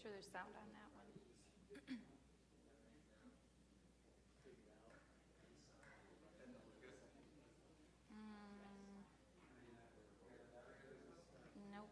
sure there's sound on that one. Nope.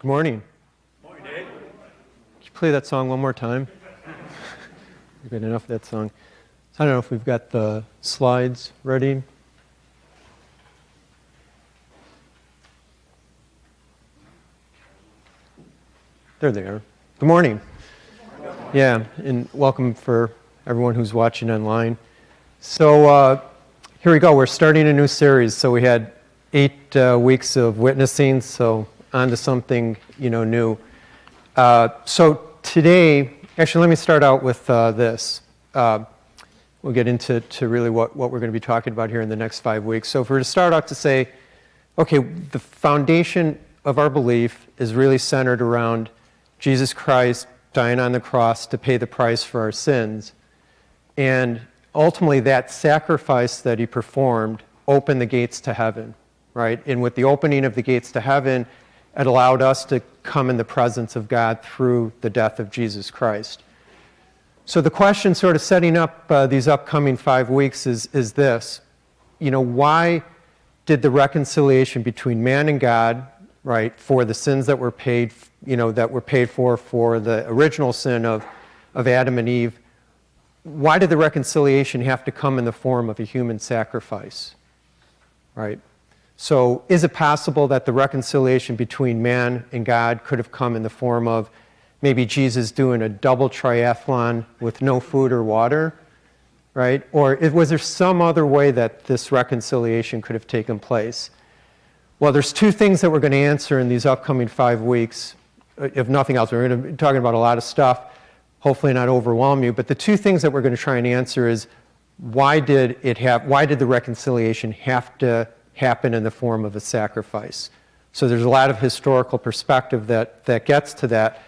Good morning. Morning, Dave. Could you play that song one more time? We've got enough of that song. I don't know if we've got the slides ready. There they are. Good morning. Yeah, and welcome for everyone who's watching online. So here we go. We're starting a new series. So we had 8 weeks of witnessing, so on to something new. So today, actually, let me start out with this. We'll get into really what we're going to be talking about here in the next 5 weeks. So if we were to start out to say, okay, the foundation of our belief is really centered around Jesus Christ dying on the cross to pay the price for our sins. And ultimately, that sacrifice that he performed opened the gates to heaven, right? And with the opening of the gates to heaven, it allowed us to come in the presence of God through the death of Jesus Christ. So the question sort of setting up these upcoming 5 weeks is this. Why did the reconciliation between man and God, right, for the sins that were paid, for the original sin of Adam and Eve, why did the reconciliation have to come in the form of a human sacrifice, right? So is it possible that the reconciliation between man and God could have come in the form of maybe Jesus doing a double triathlon with no food or water, right? Or was there some other way that this reconciliation could have taken place? Well, there's 2 things that we're going to answer in these upcoming 5 weeks. If nothing else, we're going to be talking about a lot of stuff, hopefully not overwhelm you, but the 2 things that we're going to try and answer is why did the reconciliation have to happen in the form of a sacrifice? So there's a lot of historical perspective that gets to that.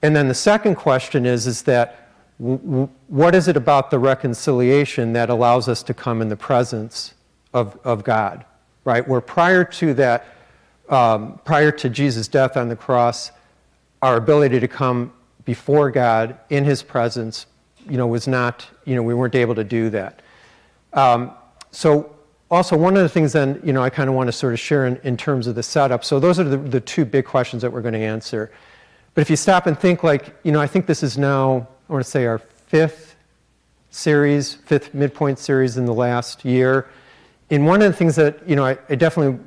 And then the second question is that what is it about the reconciliation that allows us to come in the presence of God, right? Where prior to that, prior to Jesus' death on the cross, our ability to come before God in his presence, was not, we weren't able to do that. So also one of the things then, I kind of want to sort of share in terms of the setup. So those are the 2 big questions that we're going to answer. But if you stop and think I think this is now, I want to say our 5th Mid-Pointe series in the last year. And one of the things that, I definitely,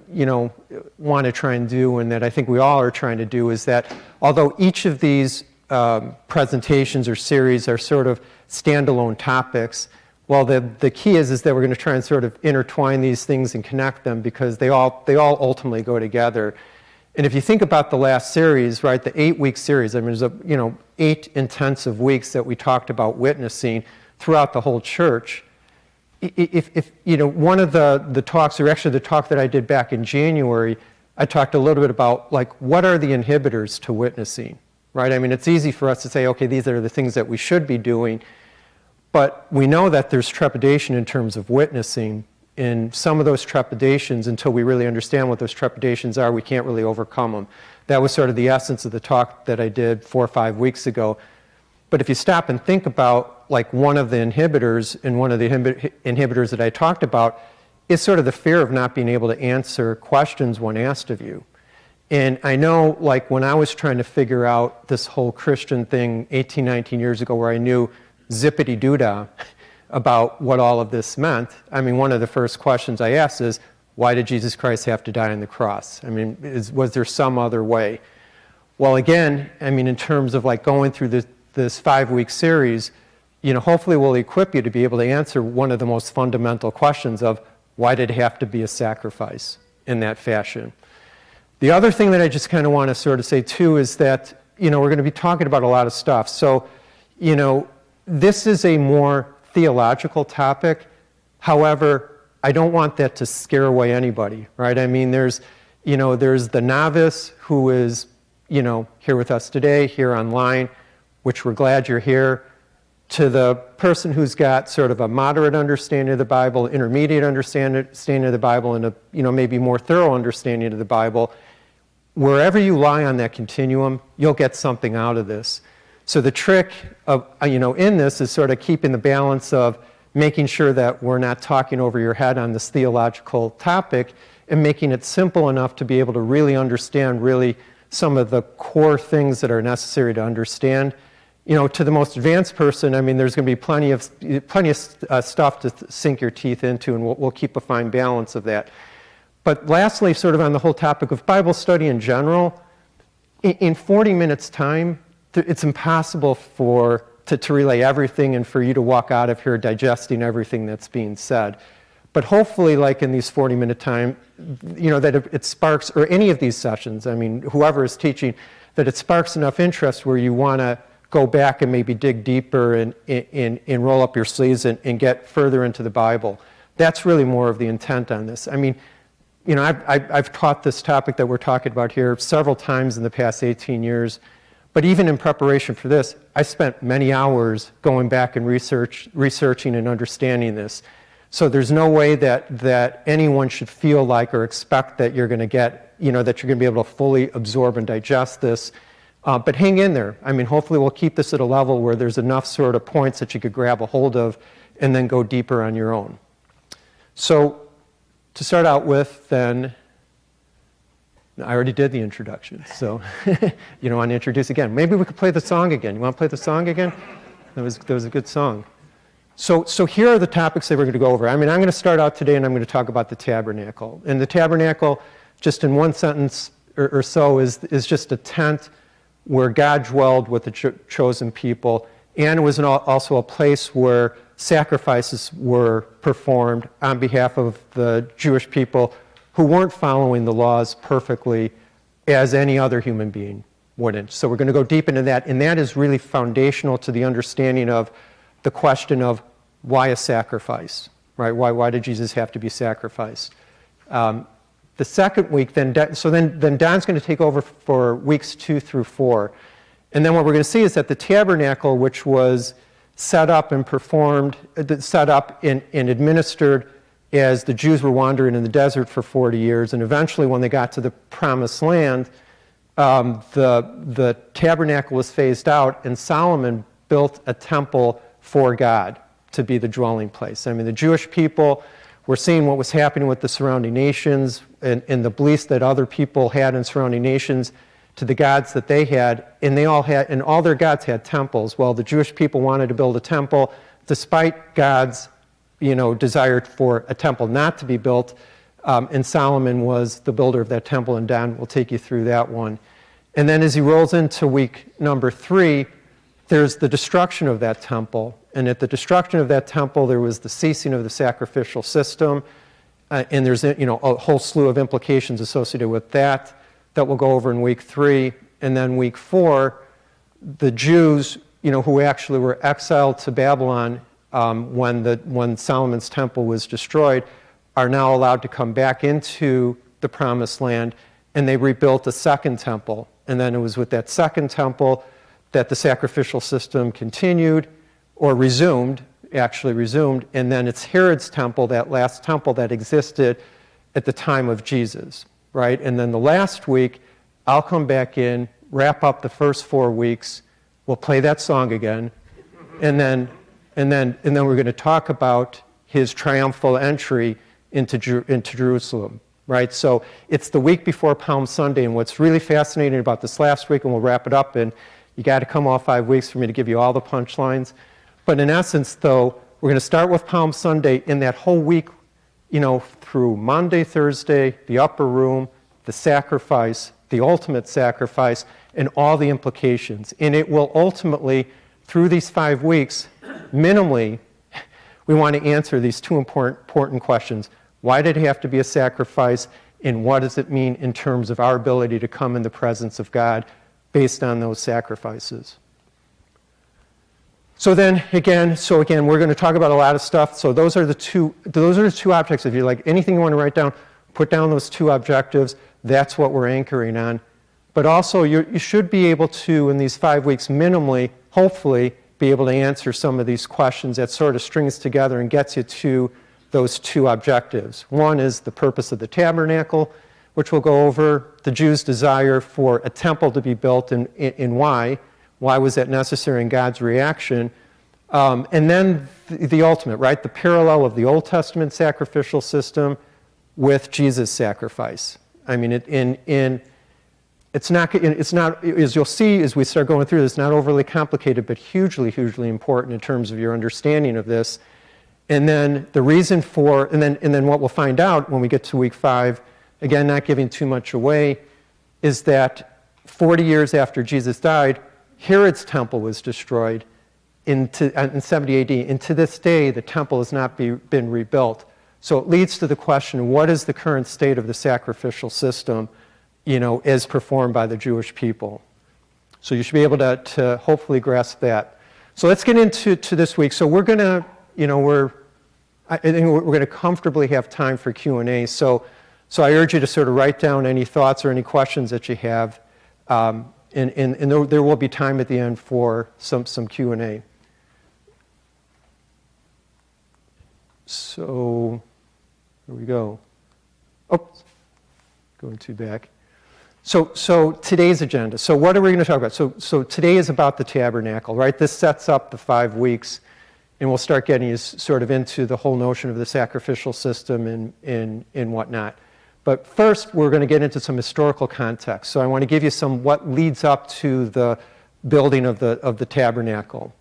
want to try and do, and that I think we all are trying to do, is that although each of these presentations or series are sort of standalone topics, well, the key is that we're going to try and sort of intertwine these things and connect them because they all ultimately go together. And if you think about the last series, right, the 8-week series, I mean, there's 8 intensive weeks that we talked about witnessing throughout the whole church. If one of the talks, or actually the talk that I did back in January, I talked a little bit about what are the inhibitors to witnessing, right? I mean, it's easy for us to say, okay, these are the things that we should be doing, but we know that there's trepidation in terms of witnessing. And some of those trepidations, until we really understand what those trepidations are, we can't really overcome them. That was sort of the essence of the talk that I did 4 or 5 weeks ago. But if you stop and think about one of the inhibitors, and one of the inhibitors that I talked about is sort of the fear of not being able to answer questions when asked of you. And I know when I was trying to figure out this whole Christian thing 18, 19 years ago, where I knew zippity-doo-dah about what all of this meant, I mean, one of the first questions I asked is, why did Jesus Christ have to die on the cross? I mean, was there some other way? Well, again, I mean, in terms of going through this 5-week series, hopefully we'll equip you to be able to answer one of the most fundamental questions of why did it have to be a sacrifice in that fashion? The other thing that I just kind of want to sort of say too is that, we're going to be talking about a lot of stuff. So, this is a more theological topic. However, I don't want that to scare away anybody, right? I mean, there's the novice who is, here with us today, here online, which we're glad you're here, to the person who's got sort of a moderate understanding of the Bible, intermediate understanding of the Bible, and a, maybe more thorough understanding of the Bible. Wherever you lie on that continuum, you'll get something out of this. So the trick of, in this is sort of keeping the balance of making sure that we're not talking over your head on this theological topic and making it simple enough to be able to really understand really some of the core things that are necessary to understand. To the most advanced person, I mean, there's going to be plenty of stuff to sink your teeth into, and we'll keep a fine balance of that. But lastly, sort of on the whole topic of Bible study in general, in 40 minutes time, it's impossible to relay everything and for you to walk out of here digesting everything that's being said. But hopefully, like in these 40-minute time, that it sparks, or any of these sessions, I mean, whoever is teaching, that it sparks enough interest where you want to go back and maybe dig deeper and roll up your sleeves and get further into the Bible. That's really more of the intent on this. I mean, I've taught this topic that we're talking about here several times in the past 18 years, but even in preparation for this, I spent many hours going back and researching and understanding this. So there's no way that anyone should feel like or expect that you're going to get, that you're going to be able to fully absorb and digest this. But hang in there. I mean, hopefully we'll keep this at a level where there's enough sort of points that you could grab a hold of and then go deeper on your own. So to start out with, then, I already did the introduction, so you don't want to introduce again. Maybe we could play the song again. You want to play the song again? That was a good song. So here are the topics that we're going to go over. I mean, I'm going to start out today and I'm going to talk about the tabernacle. And the tabernacle, just in one sentence or so, is just a tent where God dwelled with the chosen people, and it was also a place where sacrifices were performed on behalf of the Jewish people who weren't following the laws perfectly as any other human being wouldn't. So we're going to go deep into that, and that is really foundational to the understanding of the question of why a sacrifice, right? Why did Jesus have to be sacrificed? The second week, then Don's going to take over for weeks 2 through 4. And then what we're going to see is that the tabernacle, which was set up and administered as the Jews were wandering in the desert for 40 years, and eventually when they got to the promised land, the tabernacle was phased out, and Solomon built a temple for God to be the dwelling place. I mean, the Jewish people were seeing what was happening with the surrounding nations and the beliefs that other people had in surrounding nations to the gods that they had, and all their gods had temples. Well, the Jewish people wanted to build a temple despite God's desire for a temple not to be built, and Solomon was the builder of that temple, and Don will take you through that one. And then as he rolls into week number 3, there's the destruction of that temple. And at the destruction of that temple, there was the ceasing of the sacrificial system. And there's a whole slew of implications associated with that we'll go over in week 3. And then week 4, the Jews, who actually were exiled to Babylon when Solomon's temple was destroyed, are now allowed to come back into the promised land, and they rebuilt a second temple. And then it was with that second temple that the sacrificial system continued, or actually resumed, and then it's Herod's temple, that last temple that existed at the time of Jesus, right? And then the last week, I'll come back in, wrap up the first 4 weeks, we'll play that song again, and then we're going to talk about his triumphal entry into Jerusalem, right? So it's the week before Palm Sunday, and what's really fascinating about this last week, and we'll wrap it up, and you got to come all 5 weeks for me to give you all the punchlines. But in essence, though, we're going to start with Palm Sunday. In that whole week, through Monday, Thursday, the upper room, the sacrifice, the ultimate sacrifice, and all the implications. And it will ultimately, through these 5 weeks, minimally, we want to answer these 2 important questions. Why did it have to be a sacrifice? And what does it mean in terms of our ability to come in the presence of God based on those sacrifices? So again, we're going to talk about a lot of stuff. So those are the two objects. If you like anything you want to write down, put down those 2 objectives. That's what we're anchoring on. But also, you should be able to, in these 5 weeks, minimally, hopefully, be able to answer some of these questions that sort of strings together and gets you to those 2 objectives. One is the purpose of the tabernacle, which we'll go over, the Jews' desire for a temple to be built, and why. Why was that necessary in God's reaction? And then the ultimate, right? The parallel of the Old Testament sacrificial system with Jesus' sacrifice. I mean, it's not, as you'll see as we start going through this, not overly complicated, but hugely, hugely important in terms of your understanding of this. And then the reason for, and then what we'll find out when we get to week 5, again, not giving too much away, is that 40 years after Jesus died, Herod's temple was destroyed in 70 AD. And to this day, the temple has not been rebuilt. So it leads to the question, what is the current state of the sacrificial system, as performed by the Jewish people? So you should be able to hopefully grasp that. So let's get into this week. So we're going to, I think we're going to comfortably have time for Q&A. So I urge you to sort of write down any thoughts or any questions that you have. And there will be time at the end for some Q&A. So here we go. Oh, going too back. So today's agenda. So what are we going to talk about? So today is about the tabernacle, right? This sets up the 5 weeks, and we'll start getting you sort of into the whole notion of the sacrificial system and whatnot. But first, we're going to get into some historical context. So I want to give you what leads up to the building of the tabernacle.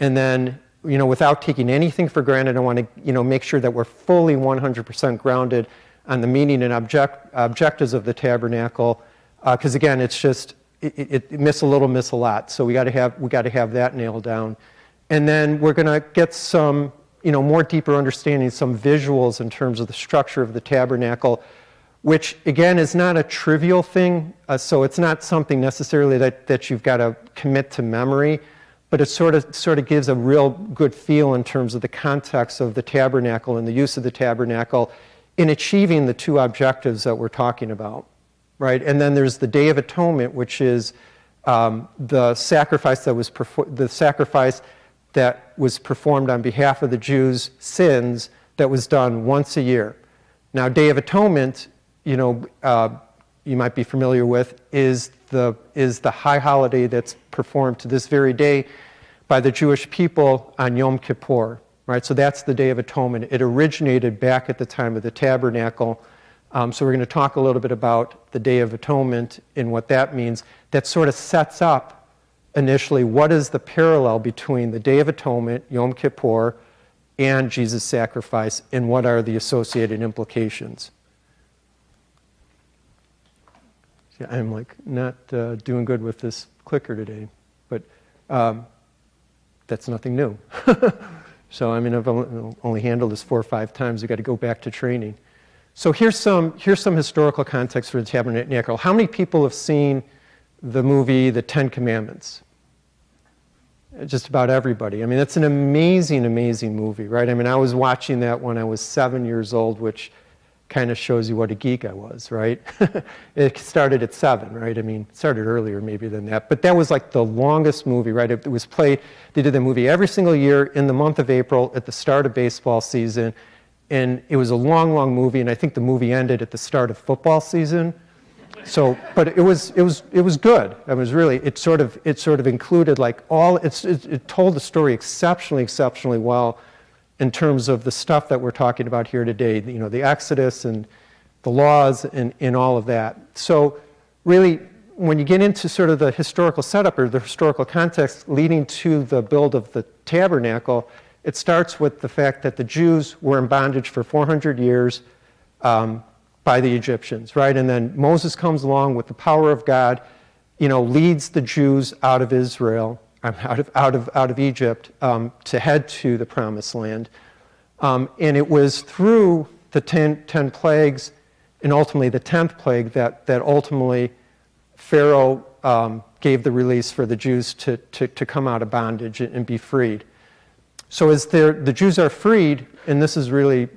And then, without taking anything for granted, I want to, make sure that we're fully 100% grounded on the meaning and objectives of the tabernacle. Because again, it's just, it miss a little, miss a lot. So we got to have that nailed down. And then we're going to get some, more deeper understanding, some visuals in terms of the structure of the tabernacle, which again is not a trivial thing. So it's not something necessarily that you've got to commit to memory, but it sort of gives a real good feel in terms of the context of the tabernacle and the use of the tabernacle in achieving the 2 objectives that we're talking about, right? And then there's the Day of Atonement, which is the sacrifice that was performed on behalf of the Jews' sins that was done once a year. Now, Day of Atonement, you might be familiar with, is the high holiday that's performed to this very day by the Jewish people on Yom Kippur, right? So that's the Day of Atonement. It originated back at the time of the tabernacle. So we're going to talk a little bit about the Day of Atonement and what that means. That sort of sets up initially what is the parallel between the Day of Atonement, Yom Kippur, and Jesus' sacrifice, and what are the associated implications. Yeah, I'm not doing good with this clicker today, but that's nothing new. So I've only handled this 4 or 5 times. I've got to go back to training. So here's some historical context for the tabernacle. How many people have seen the movie The 10 Commandments? Just about everybody. It's an amazing, amazing movie, right? I was watching that when I was 7 years old, which kind of shows you what a geek I was, right? It started at 7, right? It started earlier maybe than that. But that was like the longest movie, right? It was played, they did the movie every single year in the month of April at the start of baseball season. And it was a long, long movie, and I think the movie ended at the start of football season. So, but it was good. It sort of included it told the story exceptionally well in terms of the stuff that we're talking about here today, the Exodus and the laws and all of that. So really, when you get into sort of the historical setup or the historical context leading to the build of the tabernacle, it starts with the fact that the Jews were in bondage for 400 years by the Egyptians, right? And then Moses comes along with the power of God, leads the Jews out of Israel, out of Egypt to head to the Promised Land. And it was through the 10 plagues and ultimately the 10th plague that ultimately Pharaoh gave the release for the Jews to come out of bondage and be freed. So as the Jews are freed, and this is really,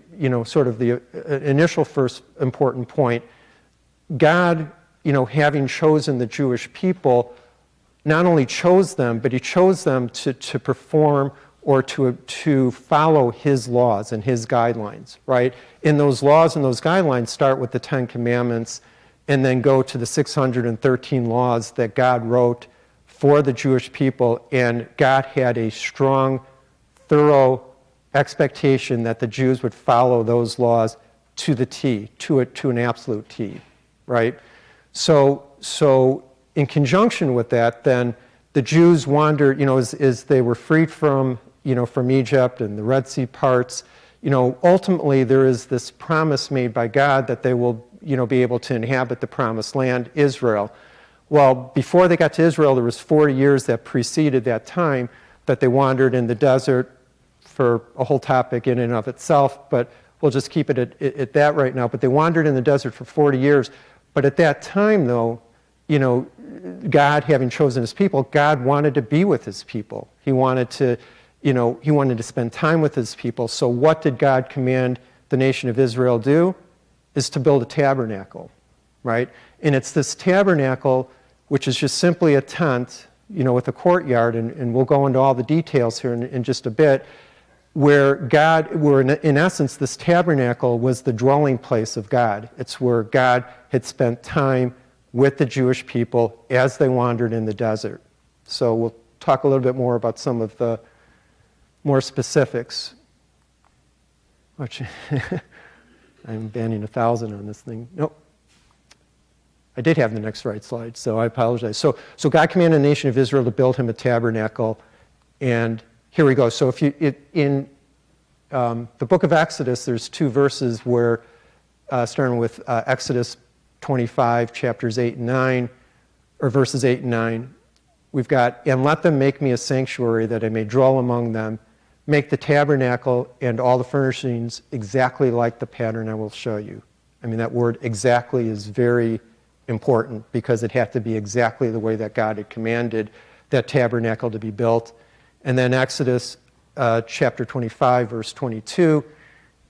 sort of the initial first important point, God, having chosen the Jewish people, not only chose them, but he chose them to perform or to follow his laws and his guidelines, right? And those laws and those guidelines start with the 10 Commandments and then go to the 613 laws that God wrote for the Jewish people, and God had a strong, thorough expectation that the Jews would follow those laws to the T, to an absolute T, right? So so in conjunction with that, then the Jews wandered, as they were freed from Egypt and the Red Sea parts, ultimately there is this promise made by God that they will, be able to inhabit the promised land, Israel. Well, before they got to Israel, there was 40 years that preceded that time that they wandered in the desert for a whole topic in and of itself, but we'll just keep it at that right now. But they wandered in the desert for 40 years. But at that time, though, God having chosen his people, God wanted to be with his people. He wanted to, he wanted to spend time with his people. So what did God command the nation of Israel do? Is to build a tabernacle, right? And it's this tabernacle, which is just simply a tent, with a courtyard, and we'll go into all the details here in just a bit, where in essence, this tabernacle was the dwelling place of God. It's where God had spent time with the Jewish people as they wandered in the desert. So we'll talk a little bit more about some of the more specifics. Which I'm banning 1,000 on this thing. Nope. I did have the next right slide, so I apologize. So God commanded the nation of Israel to build him a tabernacle, and here we go. So if in the book of Exodus, there's 2 verses where, starting with Exodus 25, chapters 8 and 9, or verses 8 and 9, we've got, and let them make me a sanctuary that I may dwell among them, make the tabernacle and all the furnishings exactly like the pattern I will show you. I mean, that word exactly is very important because it had to be exactly the way that God had commanded that tabernacle to be built. And then Exodus chapter 25, verse 22,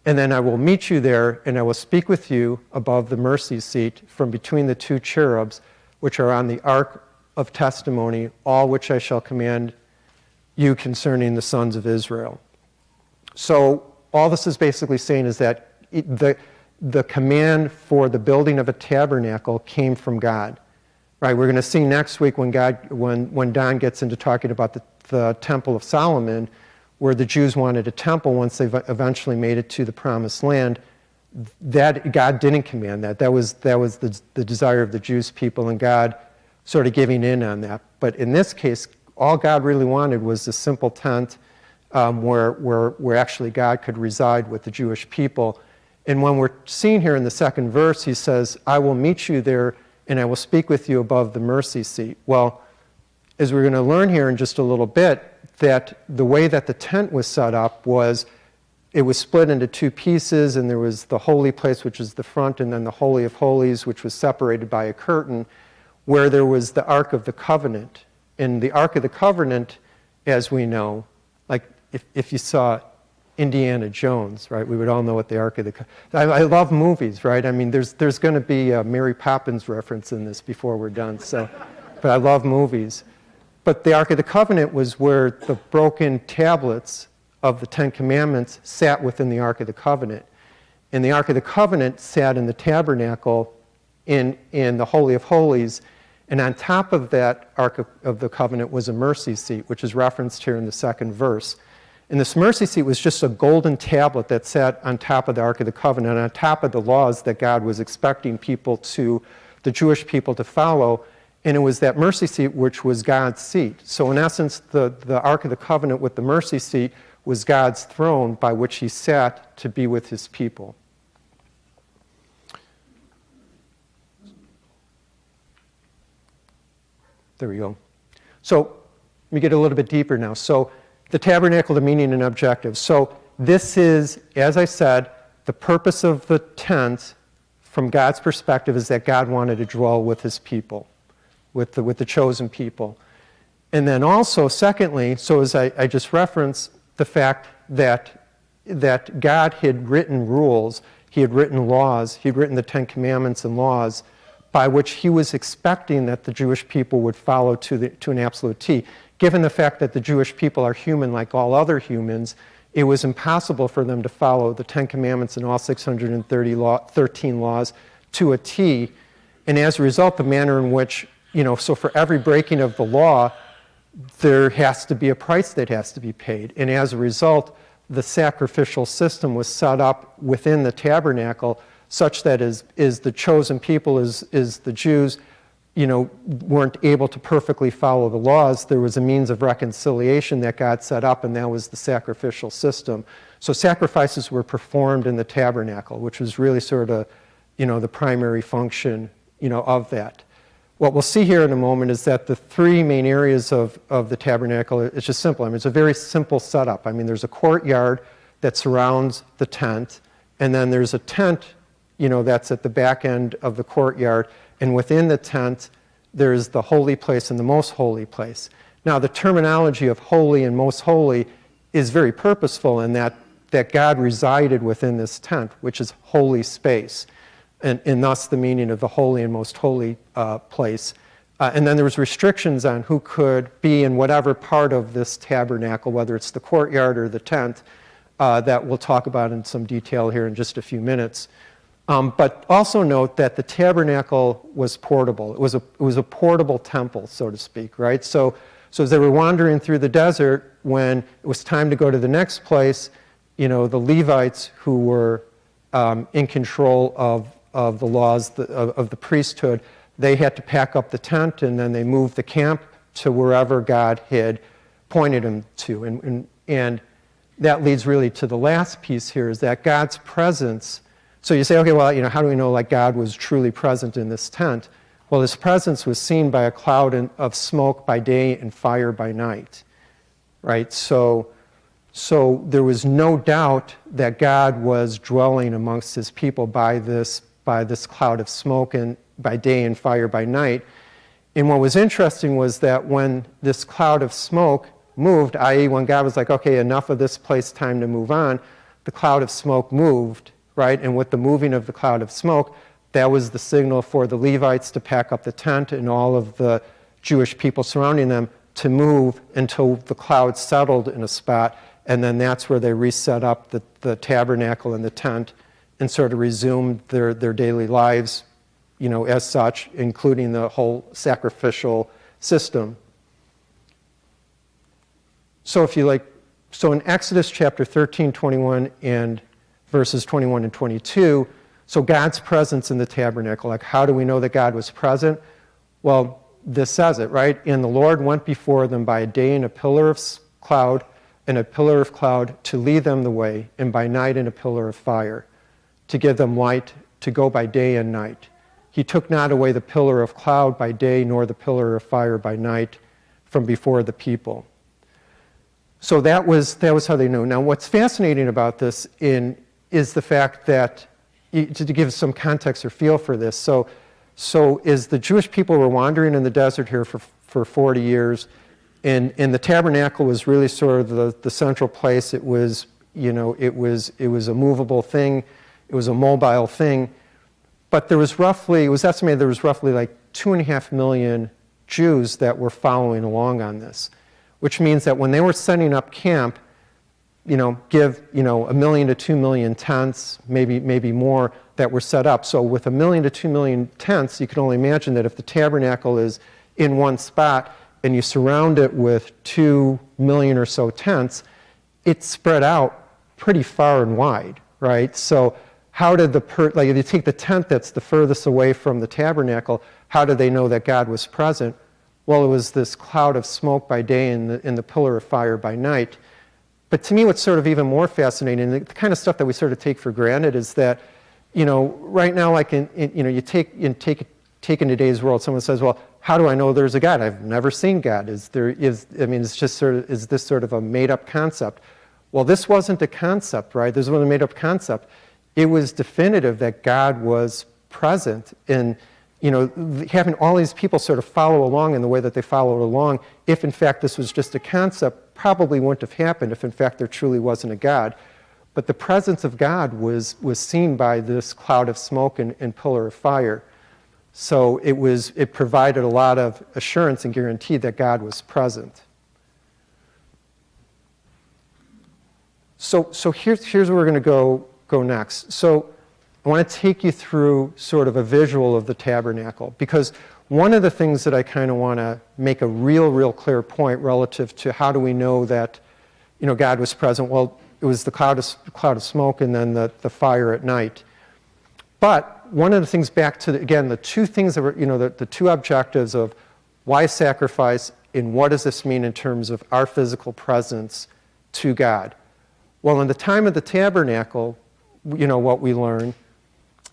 and then I will meet you there, and I will speak with you above the mercy seat from between the 2 cherubs, which are on the ark of testimony, all which I shall command you concerning the sons of Israel. So all this is basically saying is that the command for the building of a tabernacle came from God. Right? We're going to see next week when Don gets into talking about the Temple of Solomon, where the Jews wanted a temple once they eventually made it to the Promised Land. That God didn't command that. That was the desire of the Jewish people, and God sort of giving in on that. But in this case, all God really wanted was a simple tent where actually God could reside with the Jewish people. And when we're seeing here in the second verse, he says, I will meet you there, and I will speak with you above the mercy seat. Well, as we're going to learn here in just a little bit, that the way that the tent was set up was, it was split into 2 pieces, and there was the holy place, which is the front, and then the Holy of Holies, which was separated by a curtain, where there was the Ark of the Covenant. And the Ark of the Covenant, as we know, like if you saw Indiana Jones, right? We would all know what the Ark of the Covenant. I love movies, right? I mean, there's going to be a Mary Poppins reference in this before we're done. So, but I love movies. But the Ark of the Covenant was where the broken tablets of the 10 Commandments sat within the Ark of the Covenant. And the Ark of the Covenant sat in the tabernacle in the Holy of Holies. And on top of that Ark of the Covenant was a mercy seat, which is referenced here in the second verse. And this mercy seat was just a golden tablet that sat on top of the Ark of the Covenant, on top of the laws that God was expecting the Jewish people to follow. And it was that mercy seat which was God's seat. So in essence, the Ark of the Covenant with the mercy seat was God's throne by which he sat to be with his people. There we go. So let me get a little bit deeper now. So the tabernacle, the meaning and objective. So this is, as I said, the purpose of the tent from God's perspective is that God wanted to dwell with his people, with the chosen people. And then also, secondly, so as I just referenced, the fact that God had written rules, he had written laws, he had written the 10 Commandments and laws by which he was expecting that the Jewish people would follow to an absolute T. Given the fact that the Jewish people are human like all other humans, it was impossible for them to follow the 10 Commandments and all 613 laws to a T. And as a result, the manner in which, so for every breaking of the law, there has to be a price that has to be paid. And as a result, the sacrificial system was set up within the tabernacle such that is the chosen people, is the Jews, weren't able to perfectly follow the laws, there was a means of reconciliation that God set up, and that was the sacrificial system. So sacrifices were performed in the tabernacle, which was really sort of, the primary function, of that. What we'll see here in a moment is that the three main areas of the tabernacle, it's just simple. It's a very simple setup. There's a courtyard that surrounds the tent, and then there's a tent, that's at the back end of the courtyard, and within the tent, there's the holy place and the most holy place. Now, the terminology of holy and most holy is very purposeful in that God resided within this tent, which is holy space, and thus the meaning of the holy and most holy place. And then there was restrictions on who could be in whatever part of this tabernacle, whether it's the courtyard or the tent, that we'll talk about in some detail here in just a few minutes. But also note that the tabernacle was portable. It was a portable temple, so to speak, right? So as they were wandering through the desert, when it was time to go to the next place, the Levites who were in control of the laws of the priesthood, they had to pack up the tent, and then they moved the camp to wherever God had pointed them to. And that leads really to the last piece here, is that God's presence. So you say, okay, well, how do we know God was truly present in this tent? Well, his presence was seen by a cloud of smoke by day and fire by night, right? So there was no doubt that God was dwelling amongst his people by this cloud of smoke and by day and fire by night. And what was interesting was that when this cloud of smoke moved, i.e. when God was like, okay, enough of this place, time to move on, the cloud of smoke moved, right? And with the moving of the cloud of smoke, that was the signal for the Levites to pack up the tent and all of the Jewish people surrounding them to move until the cloud settled in a spot, and then that's where they reset up the tabernacle and the tent and sort of resumed their daily lives, as such, including the whole sacrificial system. So in Exodus chapter 13, 21, and verses 21 and 22, so God's presence in the tabernacle, how do we know that God was present? Well, this says it, right? And the Lord went before them by day in a pillar of cloud and a pillar of cloud to lead them the way, and by night in a pillar of fire, to give them light to go by day and night. He took not away the pillar of cloud by day, nor the pillar of fire by night from before the people. So that was how they knew. Now, what's fascinating about this is the fact that, to give some context or feel for this, so as the Jewish people were wandering in the desert here for 40 years, and the tabernacle was really sort of the central place. It was, it was a movable thing. It was a mobile thing. But it was estimated there was roughly 2.5 million Jews that were following along on this, which means that when they were setting up camp, give 1 million to 2 million tents, maybe more, that were set up. So with 1 million to 2 million tents, you can only imagine that if the tabernacle is in one spot and you surround it with 2 million or so tents, it's spread out pretty far and wide, right? So how did if you take the tent that's the furthest away from the tabernacle, how did they know that God was present? Well, it was this cloud of smoke by day and the pillar of fire by night. But to me, what's sort of even more fascinating, the kind of stuff that we sort of take for granted, is that, right now, you take in today's world, someone says, well, how do I know there's a God? I've never seen God. Is this sort of a made-up concept? Well, this wasn't a concept, right? This wasn't a made-up concept. It was definitive that God was present, and having all these people sort of follow along in the way that they followed along, if in fact this was just a concept, probably wouldn't have happened if in fact there truly wasn't a God. But the presence of God was seen by this cloud of smoke and pillar of fire. So it provided a lot of assurance and guarantee that God was present. So here's where we're going to go next. So I want to take you through sort of a visual of the tabernacle, because one of the things that I kind of want to make a real clear point relative to how do we know that God was present. Well, it was the cloud of smoke and then the fire at night. But one of the things back to, again, the two things that were, the two objectives of why sacrifice and what does this mean in terms of our physical presence to God. Well, in the time of the tabernacle, what we learn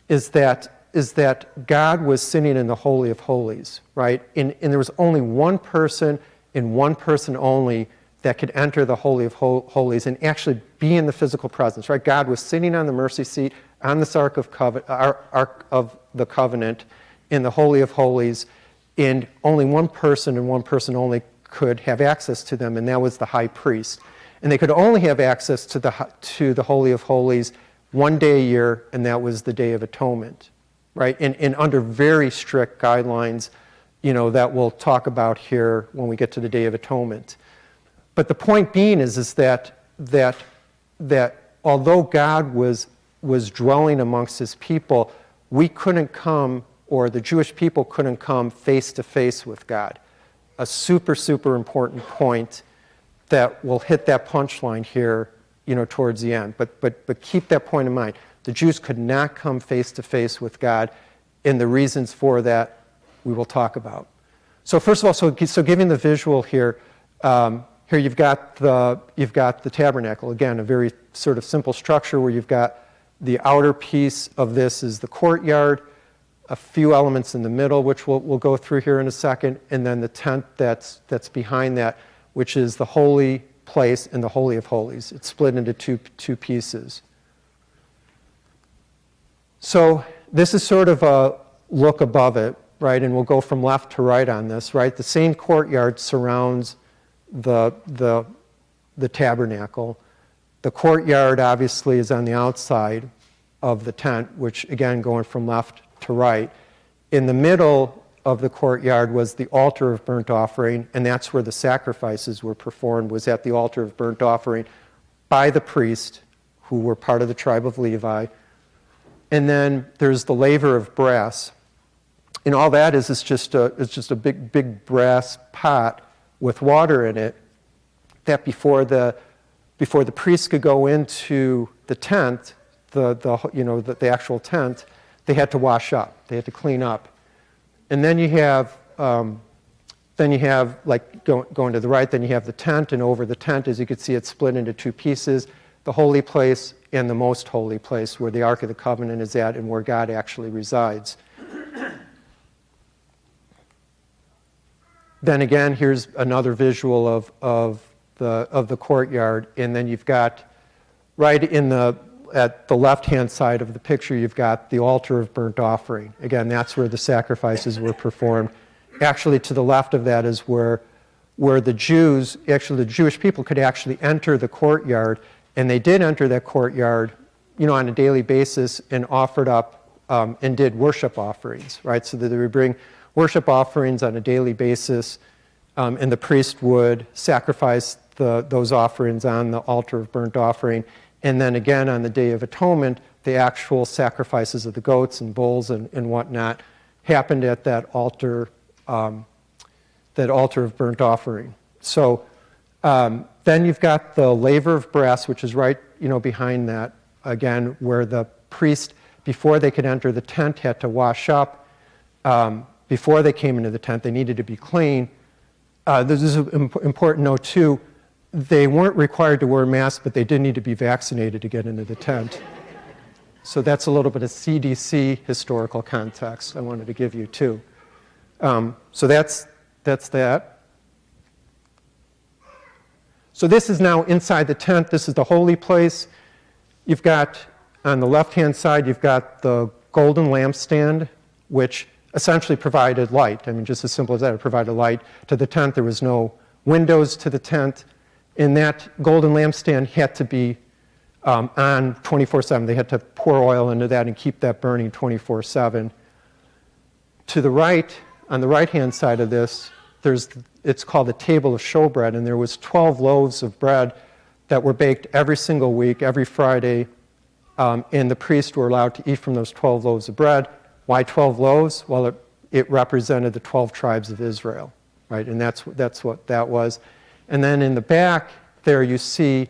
is that God was sitting in the Holy of Holies, right? And there was only one person and one person only that could enter the Holy of Holies and actually be in the physical presence, right? God was sitting on the mercy seat on this Ark of the Covenant in the Holy of Holies, and only one person and one person only could have access to them, and that was the high priest. And they could only have access to the Holy of Holies one day a year, and that was the Day of Atonement, right? And under very strict guidelines, that we'll talk about here when we get to the Day of Atonement. But the point being is that although God was dwelling amongst his people, we couldn't come, or the Jewish people couldn't come face to face with God. A super, super important point that will hit that punchline here, towards the end. But keep that point in mind. The Jews could not come face to face with God, and the reasons for that we will talk about. So first of all, so giving the visual here, here you've got the tabernacle. Again, a very sort of simple structure where you've got the outer piece of this is the courtyard, a few elements in the middle, which we'll go through here in a second, and then the tent that's behind that, which is the holy place and the Holy of Holies. It's split into two pieces. So this is sort of a look above it, right? And we'll go from left to right on this, right? The same courtyard surrounds the tabernacle. The courtyard obviously is on the outside of the tent, which again, going from left to right. In the middle of the courtyard was the altar of burnt offering, and that's where the sacrifices were performed, was at the altar of burnt offering by the priest, who were part of the tribe of Levi. And then there's the laver of brass. And all that is just a big brass pot with water in it that before the priest could go into the tent, the actual tent, they had to wash up. They had to clean up. And then you have like going to the right, then you have the tent, and over the tent, as you can see, it's split into two pieces, the holy place and the most holy place, where the Ark of the Covenant is at and where God actually resides. Then again, here's another visual of the courtyard, and then you've got right at the left-hand side of the picture, you've got the altar of burnt offering. Again, that's where the sacrifices were performed. Actually, to the left of that is where the Jewish people could actually enter the courtyard, and they did enter that courtyard, on a daily basis, and offered up and did worship offerings, right? So that they would bring worship offerings on a daily basis, and the priest would sacrifice those offerings on the altar of burnt offering. And then again, on the Day of Atonement, the actual sacrifices of the goats and bulls and whatnot happened at that altar of burnt offering. So then you've got the laver of brass, which is right, behind that, again, where the priest, before they could enter the tent, had to wash up. Before they came into the tent, they needed to be clean. This is an important note, too. They weren't required to wear masks, but they did need to be vaccinated to get into the tent. So that's a little bit of CDC historical context I wanted to give you, too. So that's that. So this is now inside the tent. This is the holy place. You've got, on the left-hand side, you've got the golden lampstand, which essentially provided light. I mean, just as simple as that, it provided light to the tent. There was no windows to the tent. And that golden lampstand had to be on 24/7. They had to pour oil into that and keep that burning 24/7. To the right, on the right-hand side of this, it's called the table of showbread, and there was 12 loaves of bread that were baked every single week, every Friday, and the priests were allowed to eat from those 12 loaves of bread. Why 12 loaves? Well, it represented the 12 tribes of Israel, right? And that's what that was. And then in the back there you see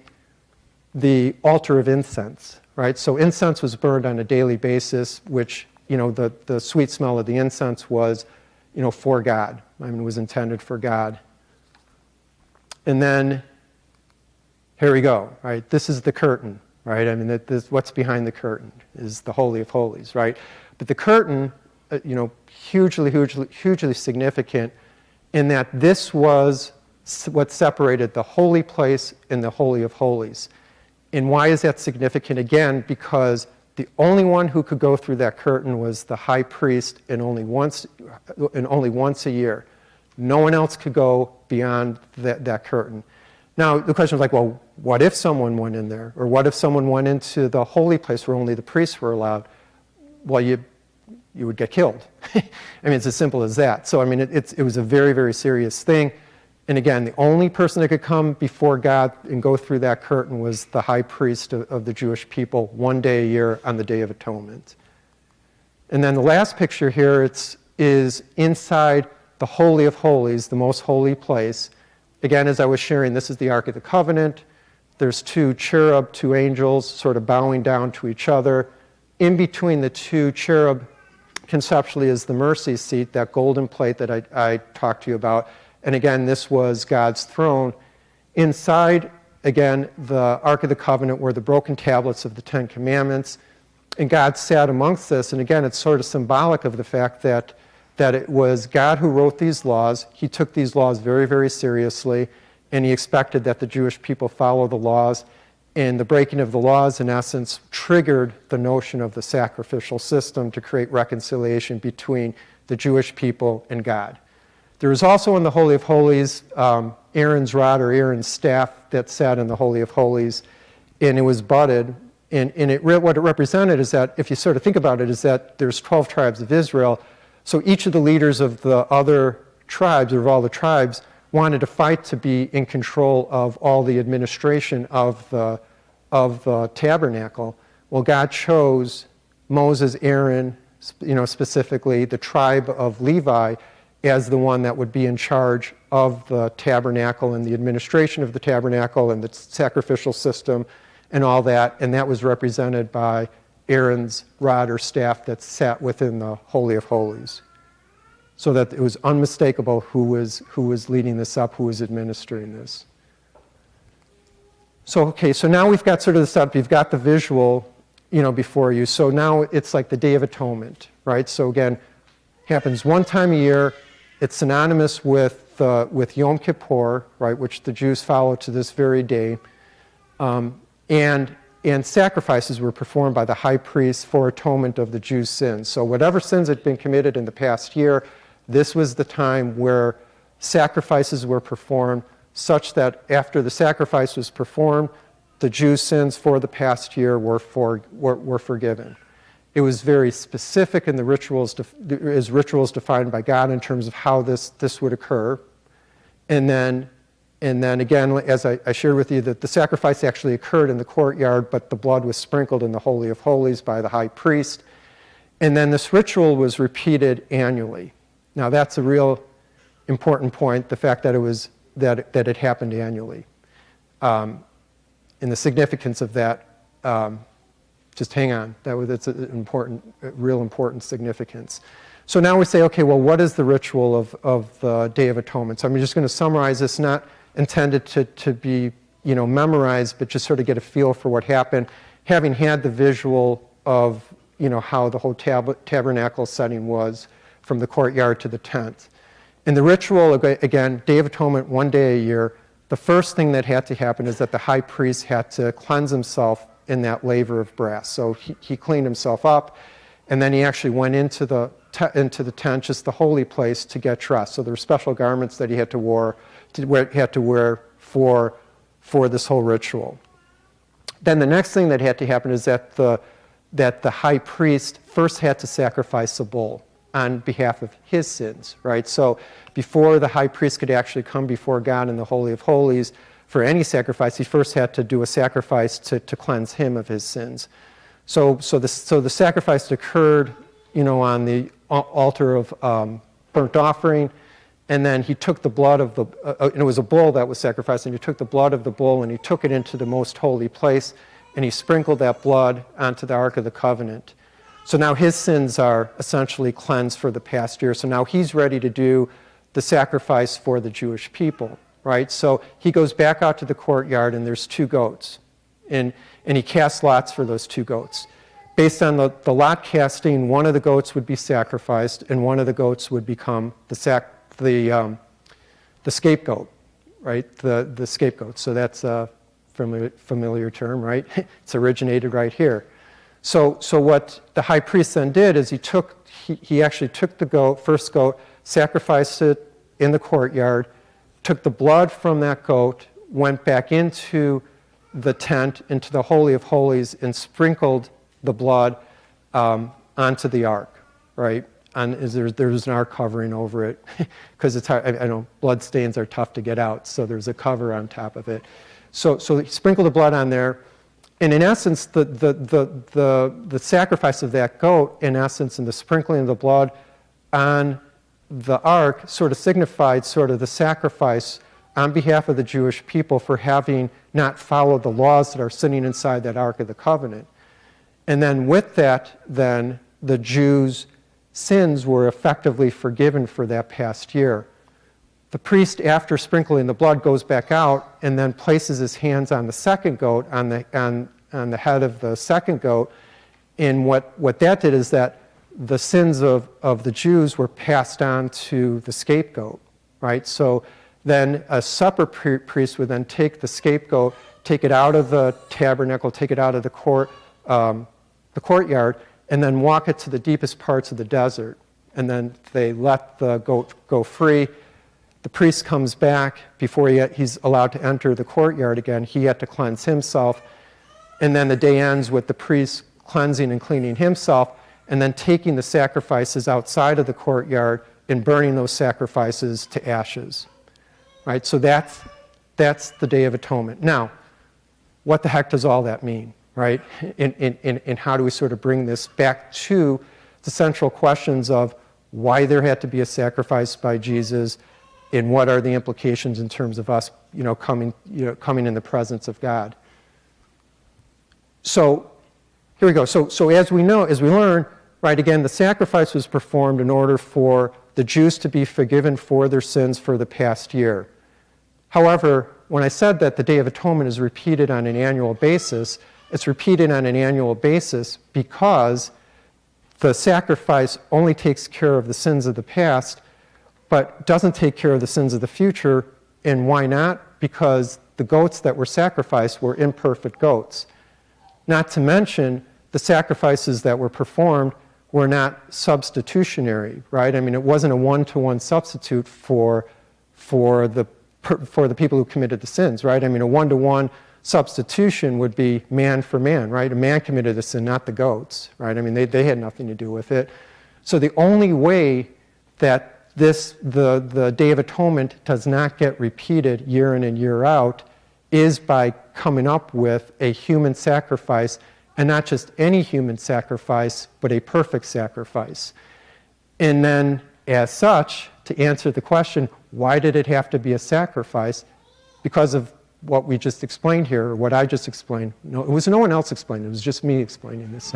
the altar of incense, right? So incense was burned on a daily basis, which the sweet smell of the incense was, for God. I mean, it was intended for God. And then, here we go, right? This is the curtain, right? I mean, what's behind the curtain is the Holy of Holies, right? But the curtain, hugely significant in that this was what separated the holy place and the Holy of Holies. And why is that significant? Again, because the only one who could go through that curtain was the high priest, and only once a year. No one else could go beyond that curtain. Now, the question is like, well, what if someone went in there? Or what if someone went into the holy place where only the priests were allowed? Well, you would get killed. I mean, it's as simple as that. So, I mean, it was a very, very serious thing. And again, the only person that could come before God and go through that curtain was the high priest of the Jewish people, one day a year on the Day of Atonement. And then the last picture here is inside the Holy of Holies, the most holy place. Again, as I was sharing, this is the Ark of the Covenant. There's two cherub, two angels, sort of bowing down to each other. In between the two cherub, conceptually, is the mercy seat, that golden plate that I talked to you about. And again, this was God's throne. Inside, again, the Ark of the Covenant were the broken tablets of the Ten Commandments. And God sat amongst this. And again, it's sort of symbolic of the fact that it was God who wrote these laws. He took these laws very, very seriously. And he expected that the Jewish people follow the laws. And the breaking of the laws, in essence, triggered the notion of the sacrificial system to create reconciliation between the Jewish people and God. There was also in the Holy of Holies Aaron's rod or Aaron's staff that sat in the Holy of Holies, and it was budded. And what it represented is that, if you sort of think about it, is that there's 12 tribes of Israel. So each of the leaders of the other tribes, or of all the tribes, wanted to fight to be in control of all the administration of the tabernacle. Well, God chose Moses, Aaron, specifically the tribe of Levi, as the one that would be in charge of the tabernacle and the administration of the tabernacle and the sacrificial system and all that. And that was represented by Aaron's rod or staff that sat within the Holy of Holies. So that it was unmistakable who was leading this up, who was administering this. So, okay, so now we've got sort of the setup. You've got the visual, before you. So now it's like the Day of Atonement, right? So again, happens one time a year. It's synonymous with Yom Kippur, right, which the Jews follow to this very day. And sacrifices were performed by the high priest for atonement of the Jews' sins. So whatever sins had been committed in the past year, this was the time where sacrifices were performed, such that after the sacrifice was performed, the Jews' sins for the past year were forgiven. It was very specific in the rituals, as rituals defined by God in terms of how this would occur. And then again, as I shared with you, that the sacrifice actually occurred in the courtyard, but the blood was sprinkled in the Holy of Holies by the high priest. And then this ritual was repeated annually. Now that's a real important point, the fact that it happened annually. And the significance of that, just hang on, that's an real important significance. So now we say, okay, well, what is the ritual of the Day of Atonement? So I'm just going to summarize this, not intended to be memorized, but just sort of get a feel for what happened, having had the visual of how the whole tabernacle setting was from the courtyard to the tent. And the ritual, again, Day of Atonement, one day a year. The first thing that had to happen is that the high priest had to cleanse himself in that laver of brass. So he cleaned himself up, and then he actually went into the tent, just the holy place, to get dressed. So there were special garments that he had to wear for this whole ritual. Then the next thing that had to happen is that the high priest first had to sacrifice a bull on behalf of his sins, right? So before the high priest could actually come before God in the Holy of Holies for any sacrifice, he first had to do a sacrifice to cleanse him of his sins. So the sacrifice occurred, on the altar of burnt offering, and then he took the blood of and it was a bull that was sacrificed, and he took the blood of the bull and he took it into the most holy place, and he sprinkled that blood onto the Ark of the Covenant. So now his sins are essentially cleansed for the past year. So now he's ready to do the sacrifice for the Jewish people, right? So he goes back out to the courtyard, and there's 2 goats. And he casts lots for those 2 goats. Based on the lot casting, one of the goats would be sacrificed, and one of the goats would become the scapegoat, right? The scapegoat. So that's a familiar term, right? It's originated right here. So what the high priest then did is he actually took the first goat, sacrificed it in the courtyard, took the blood from that goat, went back into the tent, into the Holy of Holies, and sprinkled the blood onto the ark, right? There's an ark covering over it because it's hard. I know blood stains are tough to get out, so there's a cover on top of it. So he sprinkled the blood on there, and in essence, the sacrifice of that goat, in essence, and the sprinkling of the blood on the ark sort of signified sort of the sacrifice on behalf of the Jewish people for having not followed the laws that are sitting inside that Ark of the Covenant. And then with that, then the Jews' sins were effectively forgiven for that past year. The priest, after sprinkling the blood, goes back out and then places his hands on the second goat, on the head of the second goat. And what that did is that the sins of the Jews were passed on to the scapegoat, right? So then a separate priest would then take the scapegoat, take it out of the tabernacle, take it out of the courtyard, and then walk it to the deepest parts of the desert. And then they let the goat go free. The priest comes back. Before he's allowed to enter the courtyard again, he had to cleanse himself. And then the day ends with the priest cleansing and cleaning himself, and then taking the sacrifices outside of the courtyard and burning those sacrifices to ashes. Right? So that's the Day of Atonement. Now, what the heck does all that mean? Right? And how do we sort of bring this back to the central questions of why there had to be a sacrifice by Jesus, and what are the implications in terms of us, coming in the presence of God? So here we go. So as we learn, right, again, the sacrifice was performed in order for the Jews to be forgiven for their sins for the past year. However, when I said that the Day of Atonement is repeated on an annual basis, it's repeated on an annual basis because the sacrifice only takes care of the sins of the past, but doesn't take care of the sins of the future. And why not? Because the goats that were sacrificed were imperfect goats. Not to mention, the sacrifices that were performed were not substitutionary, right? I mean, it wasn't a one-to-one substitute for the people who committed the sins, right? I mean, a one-to-one substitution would be man for man, right? A man committed the sin, not the goats, right? I mean, they had nothing to do with it. So the only way that the Day of Atonement does not get repeated year in and year out is by coming up with a human sacrifice, and not just any human sacrifice, but a perfect sacrifice. And then, as such, to answer the question, why did it have to be a sacrifice? Because of what we just explained here, or what I just explained. No, it was no one else explaining, it was just me explaining this.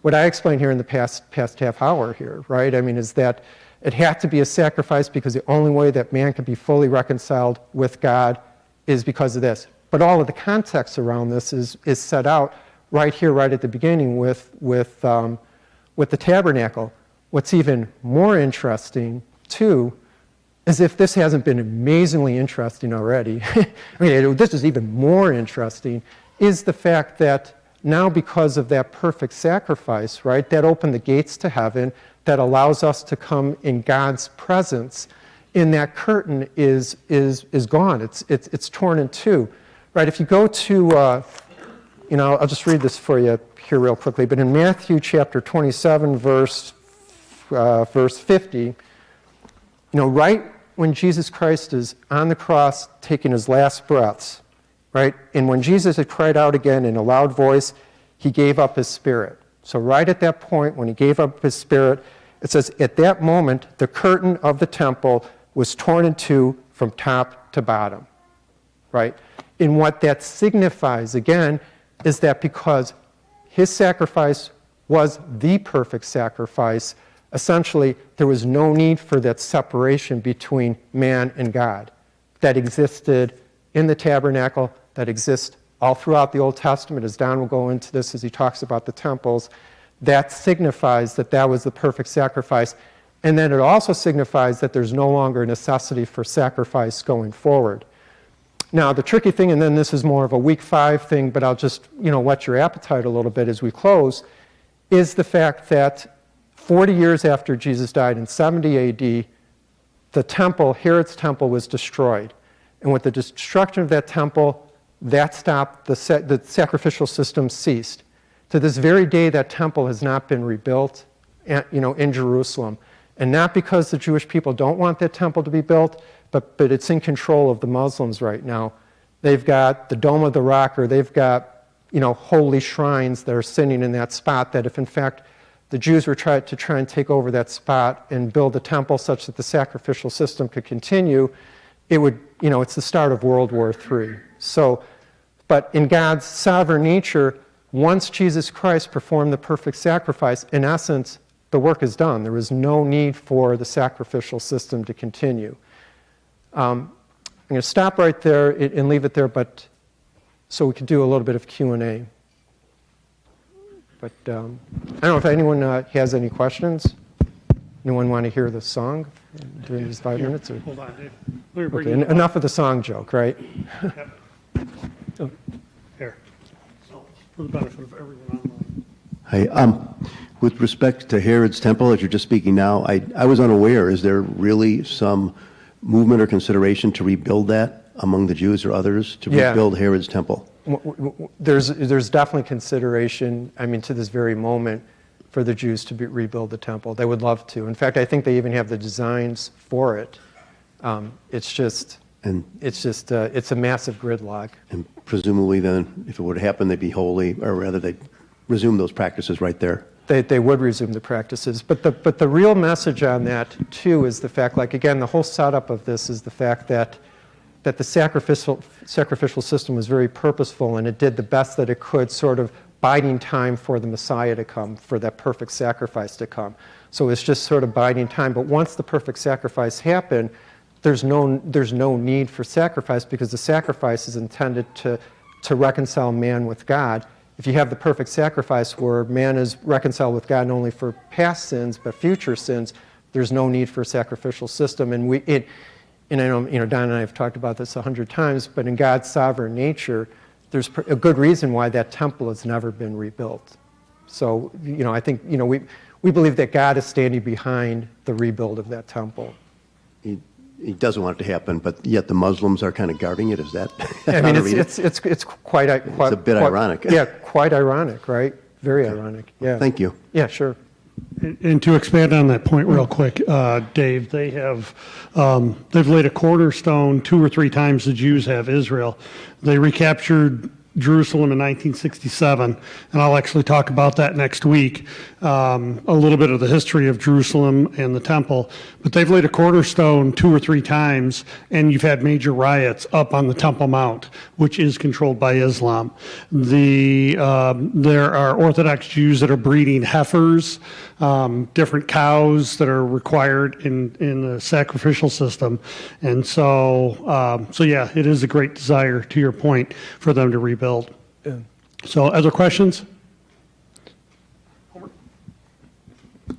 What I explained here in the past half hour here, right? I mean, is that it had to be a sacrifice because the only way that man can be fully reconciled with God is because of this. But all of the context around this is set out right here, right at the beginning with the tabernacle. What's even more interesting, too, is if this hasn't been amazingly interesting already, I mean, this is even more interesting, is the fact that now because of that perfect sacrifice, right, that opened the gates to heaven, that allows us to come in God's presence, and that curtain is gone. It's torn in two, right? If you go to, I'll just read this for you here real quickly, but in Matthew chapter 27, verse 50, right when Jesus Christ is on the cross taking his last breaths, right? And when Jesus had cried out again in a loud voice, he gave up his spirit. So right at that point, when he gave up his spirit, it says, at that moment, the curtain of the temple was torn in two from top to bottom, right? And what that signifies, again, is that because his sacrifice was the perfect sacrifice. Essentially, there was no need for that separation between man and God that existed in the tabernacle, that exists all throughout the Old Testament, as Don will go into this as he talks about the temples. That signifies that that was the perfect sacrifice. And then it also signifies that there's no longer a necessity for sacrifice going forward. Now, the tricky thing, and then this is more of a week 5 thing, but I'll just, whet your appetite a little bit as we close, is the fact that 40 years after Jesus died in 70 AD, the temple, Herod's temple, was destroyed. And with the destruction of that temple, that stopped, the sacrificial system ceased. To this very day, that temple has not been rebuilt, in Jerusalem. And not because the Jewish people don't want that temple to be built, but it's in control of the Muslims right now. They've got the Dome of the Rock, or they've got, holy shrines that are sitting in that spot, that if in fact the Jews were trying to take over that spot and build a temple such that the sacrificial system could continue, it would, it's the start of World War III. So, but in God's sovereign nature, once Jesus Christ performed the perfect sacrifice, in essence, the work is done. There is no need for the sacrificial system to continue. I'm going to stop right there and leave it there, but so we can do a little bit of Q&A. But I don't know if anyone has any questions. Anyone want to hear the song during these 5 minutes? Or? Hold on, Dave. Okay, enough of the song joke, right? Yep. Oh. Here. For the benefit of everyone online. Hi. With respect to Herod's temple, as you're just speaking now, I was unaware. Is there really some movement or consideration to rebuild that among the Jews or others to rebuild Herod's temple? There's definitely consideration, to this very moment, for the Jews to rebuild the temple. They would love to. In fact, I think they even have the designs for it. It's a massive gridlock. And presumably then, if it would happen, they'd be holy, or rather they'd resume those practices right there. They would resume the practices. But the real message on that, too, is the fact, again, the whole setup of this is the fact that the sacrificial system was very purposeful, and it did the best that it could, sort of biding time for the Messiah to come, for that perfect sacrifice to come. So it's just sort of biding time. But once the perfect sacrifice happened, there's no need for sacrifice, because the sacrifice is intended to reconcile man with God. If you have the perfect sacrifice where man is reconciled with God not only for past sins but future sins, there's no need for a sacrificial system. And I know, Don and I have talked about this 100 times, but in God's sovereign nature, there's a good reason why that temple has never been rebuilt. So, I think, we believe that God is standing behind the rebuild of that temple. He doesn't want it to happen, but yet the Muslims are kind of guarding it. Is that? It's quite a bit ironic. Yeah, quite ironic, right? Very ironic. Yeah. Thank you. Yeah, sure. And to expand on that point real quick, Dave, they've laid a cornerstone 2 or 3 times the Jews have Israel. They recaptured Jerusalem in 1967, and I'll actually talk about that next week, a little bit of the history of Jerusalem and the temple. But they've laid a cornerstone 2 or 3 times, and you've had major riots up on the Temple Mount, which is controlled by Islam. There are Orthodox Jews that are breeding heifers, different cows that are required in the sacrificial system. And so yeah, it is a great desire, to your point, for them to rebuild. Yeah. So other questions?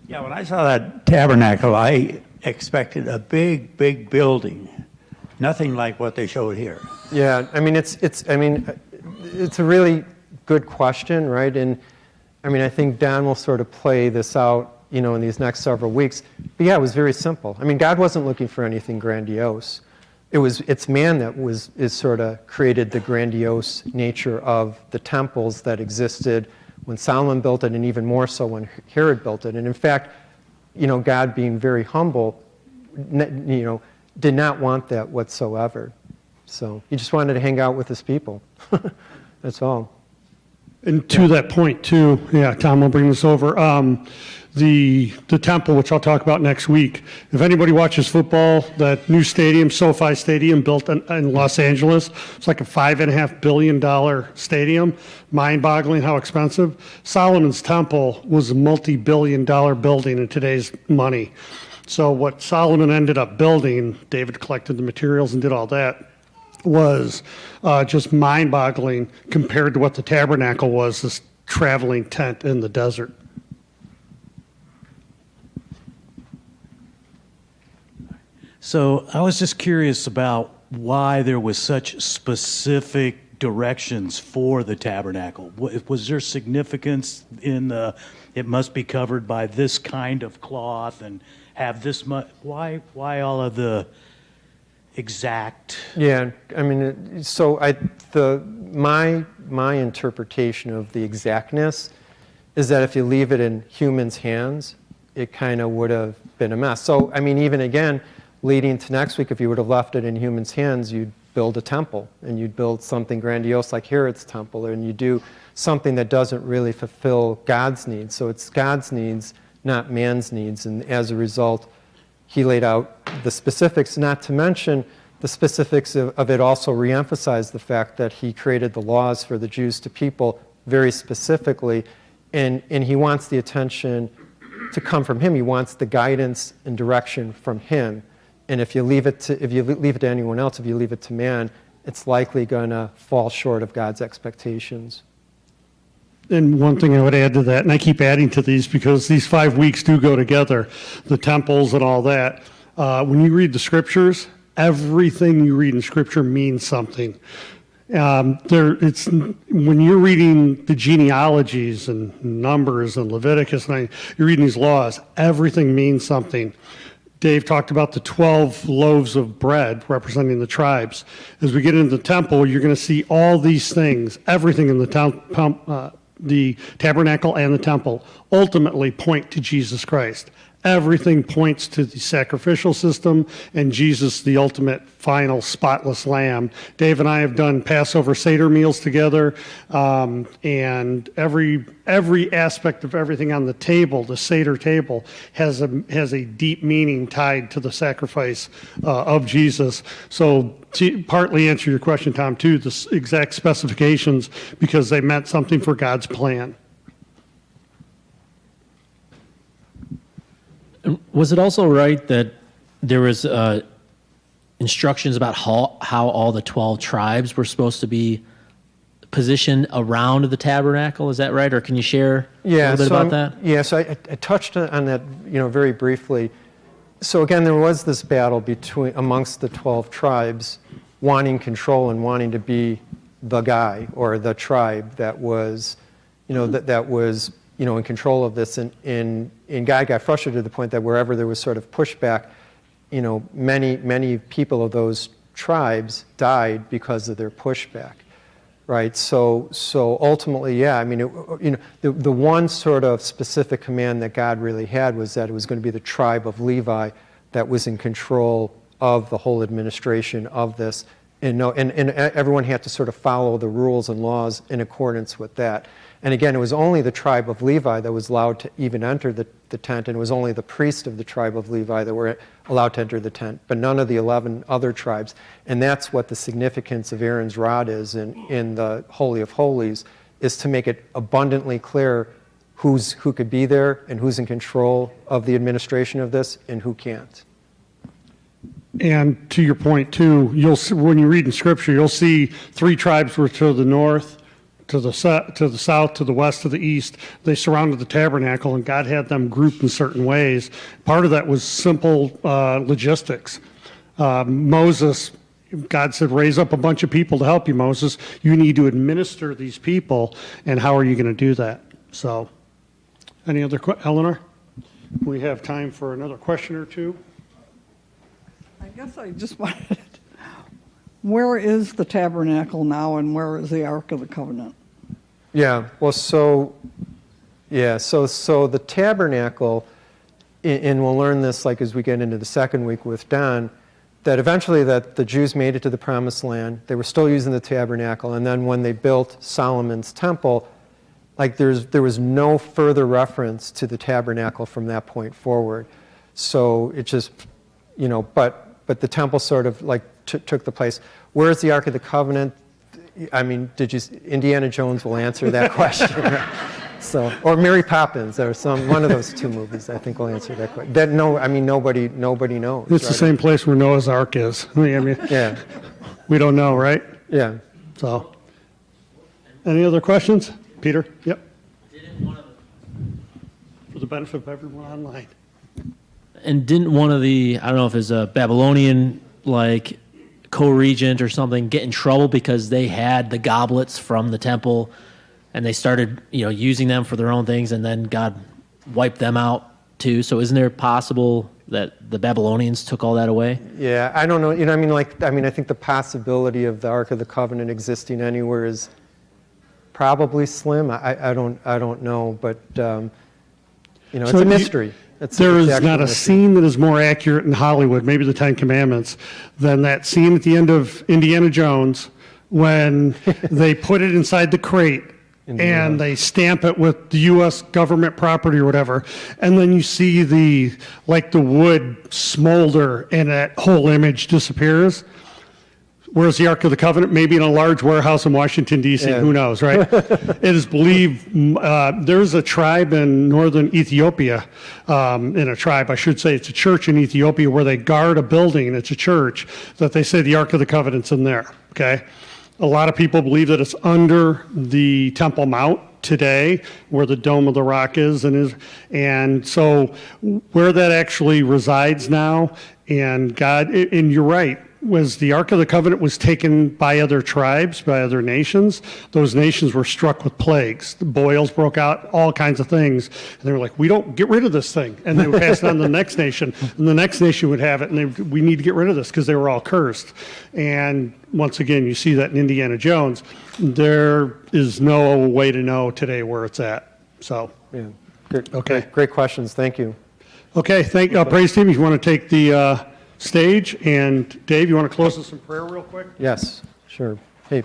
Yeah, when I saw that tabernacle, I expected a big, big building. Nothing like what they showed here. Yeah, it's a really good question, right? And I think Don will sort of play this out, in these next several weeks. But yeah, it was very simple. God wasn't looking for anything grandiose. It's man that is sort of created the grandiose nature of the temples that existed when Solomon built it, and even more so when Herod built it. And in fact, God, being very humble, did not want that whatsoever. So he just wanted to hang out with his people. That's all. And to that point too, yeah, Tom will bring this over. The temple, which I'll talk about next week. If anybody watches football, that new stadium, SoFi Stadium, built in Los Angeles, it's like a $5.5 billion stadium. Mind-boggling how expensive. Solomon's Temple was a multi-billion-dollar building in today's money. So what Solomon ended up building, David collected the materials and did all that, was just mind-boggling compared to what the tabernacle was, this traveling tent in the desert. So I was just curious about why there was such specific directions for the tabernacle. Was there significance in the, it must be covered by this kind of cloth and have this much, why all of the exact? Yeah, I mean, so my interpretation of the exactness is that if you leave it in humans' hands, it kind of would have been a mess. So, I mean, even again, leading to next week, if you would have left it in humans' hands, you'd build a temple, and you'd build something grandiose like Herod's temple, and you do something that doesn't really fulfill God's needs. So it's God's needs, not man's needs, and as a result, he laid out the specifics, not to mention the specifics of it also reemphasized the fact that he created the laws for the Jews to people very specifically, and he wants the attention to come from him. He wants the guidance and direction from him. And if you leave it to anyone else, if you leave it to man, it's likely going to fall short of God's expectations. And one thing I would add to that, and I keep adding to these because these 5 weeks do go together, the temples and all that. When you read the scriptures, everything you read in scripture means something. When you're reading the genealogies and Numbers and Leviticus, and you're reading these laws, everything means something. Dave talked about the 12 loaves of bread representing the tribes. As we get into the temple, you're going to see all these things, everything in the tabernacle and the temple, ultimately point to Jesus Christ. Everything points to the sacrificial system and Jesus, the ultimate, final, spotless lamb. Dave and I have done Passover Seder meals together, and every aspect of everything on the table, the Seder table, has a deep meaning tied to the sacrifice of Jesus. So to partly answer your question, Tom, too, the exact specifications, because they meant something for God's plan. Was it also right that there was instructions about how all the 12 tribes were supposed to be positioned around the tabernacle? Is that right? Or can you share a little bit about that? Yeah, so I touched on that, very briefly. So again, there was this battle amongst the 12 tribes, wanting control and wanting to be the guy or the tribe that was, that was in control of this, and God got frustrated to the point that wherever there was sort of pushback, many people of those tribes died because of their pushback, right? So ultimately, yeah, I mean, the one sort of specific command that God really had was that it was going to be the tribe of Levi that was in control of the whole administration of this, and everyone had to sort of follow the rules and laws in accordance with that. And again, it was only the tribe of Levi that was allowed to even enter the tent, and it was only the priest of the tribe of Levi that were allowed to enter the tent, but none of the 11 other tribes. And that's what the significance of Aaron's rod is in the Holy of Holies, is to make it abundantly clear who could be there and who's in control of the administration of this and who can't. And to your point, too, you'll see, when you read in Scripture, you'll see 3 tribes were to the north, to the south, to the west, to the east. They surrounded the tabernacle, and God had them grouped in certain ways. Part of that was simple logistics. Moses, God said, raise up a bunch of people to help you, Moses. You need to administer these people, and how are you going to do that? So, any other Eleanor? We have time for another question or two. I guess I just wanted, where is the tabernacle now, and where is the Ark of the Covenant? Yeah, well, so the tabernacle, and we'll learn this like as we get into the second week with Don, that eventually that the Jews made it to the Promised Land. They were still using the tabernacle, and then when they built Solomon's temple, Like there was no further reference to the tabernacle from that point forward. So it just, but the temple sort of like took the place. Where's the Ark of the Covenant? I mean, Indiana Jones will answer that question. Right? So, or Mary Poppins, or one of those two movies, I think will answer that question. Nobody knows. It's the same place where Noah's Ark is. I mean, yeah. We don't know, right? Yeah. So, any other questions? Peter? Yep. For the benefit of everyone online. And didn't one of the, I don't know if it's a Babylonian, like, co-regent or something, get in trouble because they had the goblets from the temple and they started, using them for their own things, and then God wiped them out too? So isn't there possible that the Babylonians took all that away? Yeah, I don't know. I think the possibility of the Ark of the Covenant existing anywhere is probably slim. I don't know, but it's a mystery. There is not a scene that is more accurate in Hollywood, maybe the Ten Commandments, than that scene at the end of Indiana Jones when they put it inside the crate and they stamp it with the U.S. government property or whatever, and then you see the wood smolder and that whole image disappears. Where's the Ark of the Covenant? Maybe in a large warehouse in Washington, D.C. Yeah. Who knows, right? It is believed there's a tribe in northern Ethiopia, I should say it's a church in Ethiopia where they guard a building, it's a church, that they say the Ark of the Covenant's in there, okay? A lot of people believe that it's under the Temple Mount today, where the Dome of the Rock is, and so where that actually resides now, and you're right, was the Ark of the Covenant was taken by other tribes, by other nations. Those nations were struck with plagues. The boils broke out, all kinds of things. And they were like, we don't get rid of this thing. And they would pass it on to the next nation. And the next nation would have it. And we need to get rid of this because they were all cursed. And once again, you see that in Indiana Jones. There is no way to know today where it's at. So, yeah. Good. Okay. Great questions. Thank you. Okay. Praise team, if you want to take the stage, and Dave, you want to close us in prayer real quick? Yes, sure. Hey,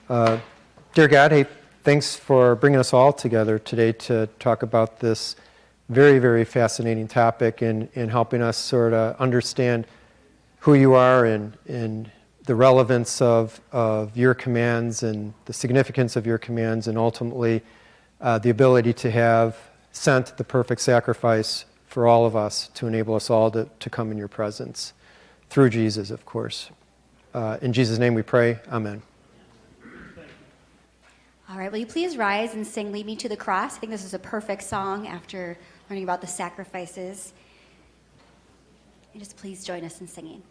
dear God, hey, thanks for bringing us all together today to talk about this very, very fascinating topic and helping us sort of understand who you are and the relevance of your commands and the significance of your commands, and ultimately the ability to have sent the perfect sacrifice for all of us to enable us all to come in your presence through Jesus, of course. In Jesus' name we pray. Amen. All right, will you please rise and sing Lead Me to the Cross? I think this is a perfect song after learning about the sacrifices. And just please join us in singing.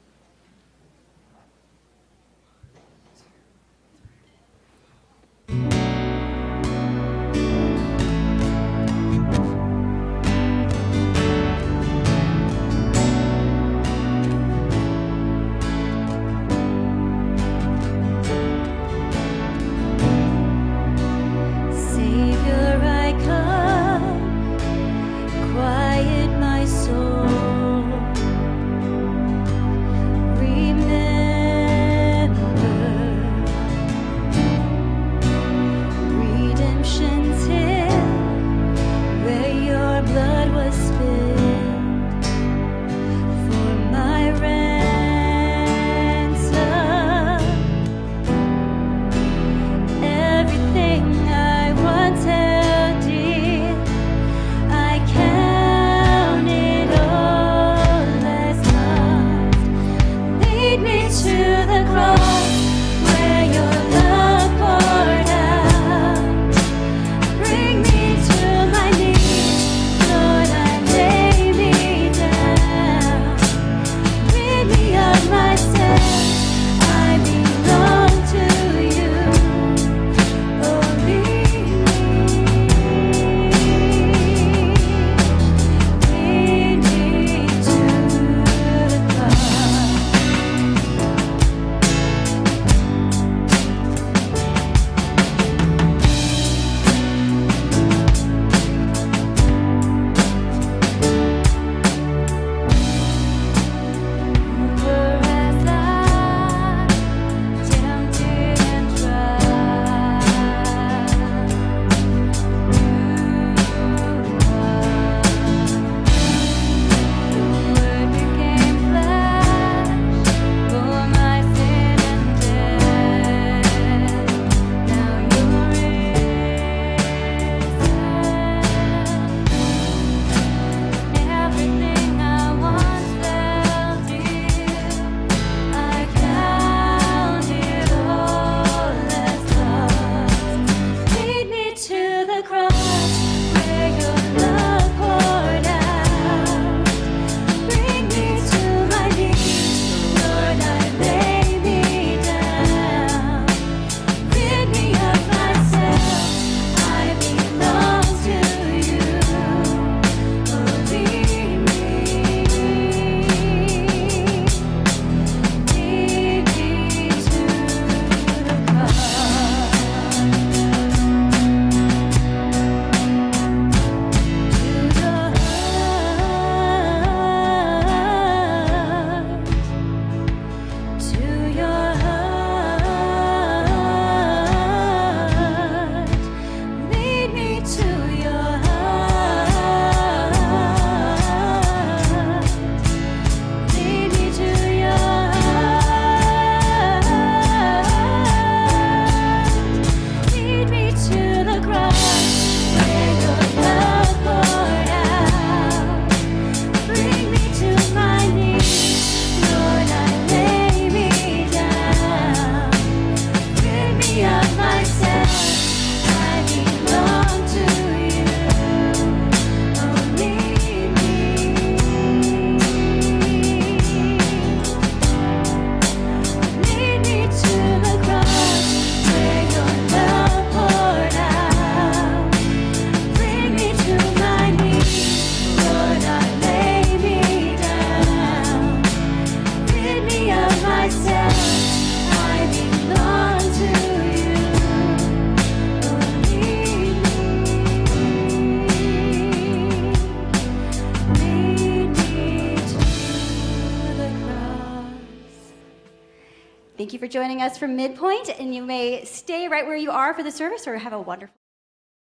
Thank you for joining us from Mid-Pointe, and you may stay right where you are for the service or have a wonderful